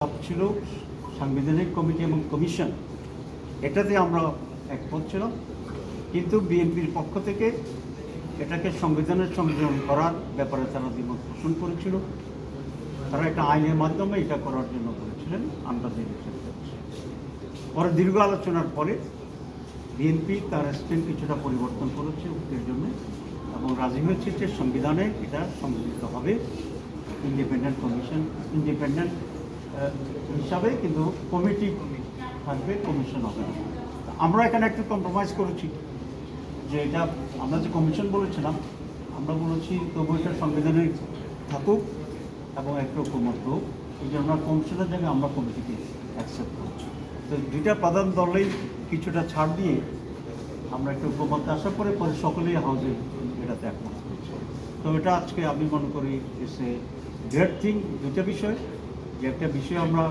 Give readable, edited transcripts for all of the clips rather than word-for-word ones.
ছিল সাংবিধানিক কমিটি এবং কমিশন, এটাতে আমরা একমত ছিলাম, কিন্তু বিএনপির পক্ষ থেকে এটাকে সংবিধানের সংযোজন করার ব্যাপারে তারা দ্বিমত পোষণ করেছিল। তারা একটা আইনের মাধ্যমে এটা করার জন্য বলেছিলেন, আমরা নির্দেশন করছি। পরে দীর্ঘ আলোচনার পরে বিএনপি তার স্ট্যান্ড কিছুটা পরিবর্তন করেছে এর জন্য, এবং রাজি হয়েছে যে সংবিধানে এটা সংযোজিত হবে ইন্ডিপেন্ডেন্ট কমিশন, ইন্ডিপেন্ডেন্ট হিসাবে, কিন্তু কমিটি থাকবে, কমিশন হবে না। আমরা এখানে একটু কম্প্রোমাইজ করেছি যে এটা আমরা যে কমিশন বলেছিলাম, আমরা বলেছি তবু এটা সংবিধানে থাকুক এবং একটু ঐকমত্য হোক, এই জন্য আমরা কমিশনের জায়গায় আমরা কমিটিকে অ্যাকসেপ্ট করছি। তো দুইটা প্রধান দলেই কিছুটা ছাড় দিয়ে আমরা একটু ঐকমত্য আসার পরে পরে সকলেই হাউজে এটাতে একমত করছি। তো এটা আজকে আমি মনে করি এসে গ্রেট থিং। দুইটা বিষয়, যে একটা বিষয় আমরা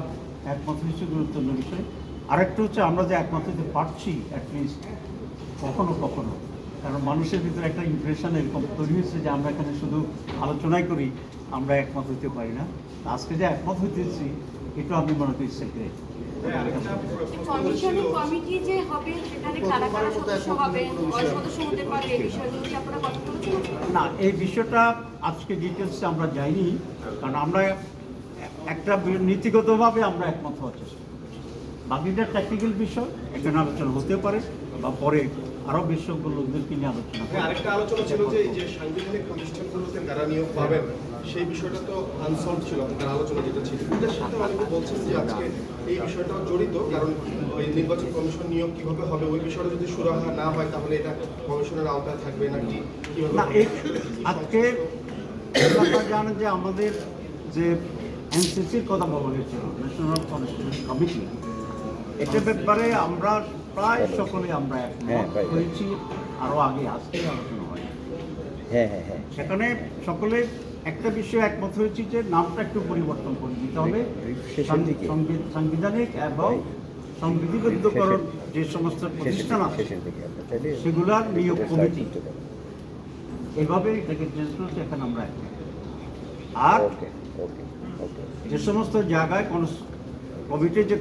একমত হচ্ছে গুরুত্বপূর্ণ বিষয়, আরেকটা হচ্ছে আমরা যে একমত হতে পারছি অ্যাটলিস্ট কখনো কখনো, কারণ মানুষের ভিতরে একটা ইমপ্রেশন এরকম তৈরি হয়েছে যে আমরা এখানে শুধু আলোচনাই করি, আমরা একমত হতে পারি না। আজকে যে একমত হইতেছি এটা আমি মনে করি সেক্রেট। কমিটি যে হবে সেখানে কারা কারা সদস্য হবে, সদস্য হতে পারে, এই বিষয়গুলো কি আপনারা কথা বলেছেন? না, এই বিষয়টা আজকে ডিটেলসে আমরা যাইনি, কারণ আমরা একটা নীতিগতভাবে আমরা একমত হওয়ার চেষ্টা করছি। বাকিটা টেকনিক্যাল বিষয়, এখানে আলোচনা হতে পারে বা পরে আরও বিশেষজ্ঞ লোকদেরকে নিয়ে আলোচনা হবে। আরেকটা আলোচনা ছিল যে এই যে সাংবিধানিক প্রতিষ্ঠানগুলোতে কারা নিয়োগ পাবেন সেই বিষয়টা তো আনসলভ ছিল, আপনার আলোচনা যেটা ছিল এটার সাথে অনেকে বলছেন যে আজকে এই বিষয়টাও জড়িত, কারণ ওই নির্বাচন কমিশন নিয়োগ কিভাবে হবে ওই বিষয়টা যদি সুরাহা না হয় তাহলে এটা কমিশনের আওতায় থাকবে নাকি কিভাবে না, এই আজকে আপনারা জানেন যে আমাদের যে এনসিসির কথা বলা হয়েছিল, ন্যাশনাল কনস্টিটিউশন কমিটি, এটার ব্যাপারে আমরা প্রায় সকলে আমরা একমত হয়েছি, আরও আগে আজকে আলোচনা হয়। সেখানে সকলে একটা বিষয়ে একমত হয়েছি যে নামটা একটু পরিবর্তন করে দিতে হবে, সাংবিধানিক এবং সংবিধিবদ্ধকরণ যে সমস্ত প্রতিষ্ঠান আছে সেগুলার নিয়োগ কমিটি, এইভাবে এটাকে চেঞ্জ করেছে। এখানে আমরা একমত। আর যে সমস্ত জায়গায় কমিটি যে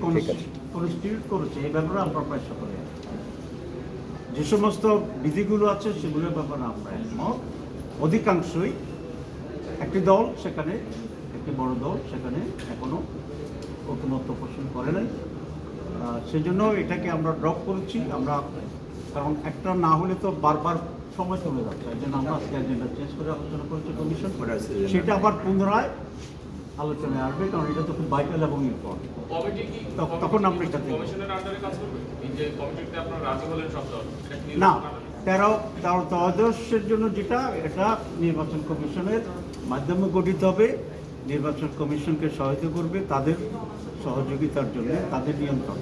কনস্টিটিউট করেছে এই ব্যাপারে আমরা প্রায় সকলে যে সমস্ত বিধিগুলো আছে সেগুলোর ব্যাপারে আমরা একমত। অধিকাংশই একটি দল, সেখানে একটি বড় দল সেখানে এখনো ঐকমত্য পোষণ করে নাই, সেজন্য এটাকে আমরা ড্রপ করেছি। আমরা কারণ একটা না হলে তো বারবার সময় চলে যাচ্ছে, এই জন্য আমরা আজকে এজেন্ডা চেঞ্জ করে আলোচনা করেছি কমিশন, সেটা আবার পুনরায় আলোচনায় আসবে, কারণ এটা তো খুব ভাইটাল এবং ইম্পর্টেন্ট। তখন আমরা এটাতে না 13 জন্য যেটা, এটা নির্বাচন কমিশনের মাধ্যমে গঠিত হবে, নির্বাচন কমিশনকে সহায়তা করবে তাদের সহযোগিতার জন্য, তাদের নিয়ন্ত্রণ।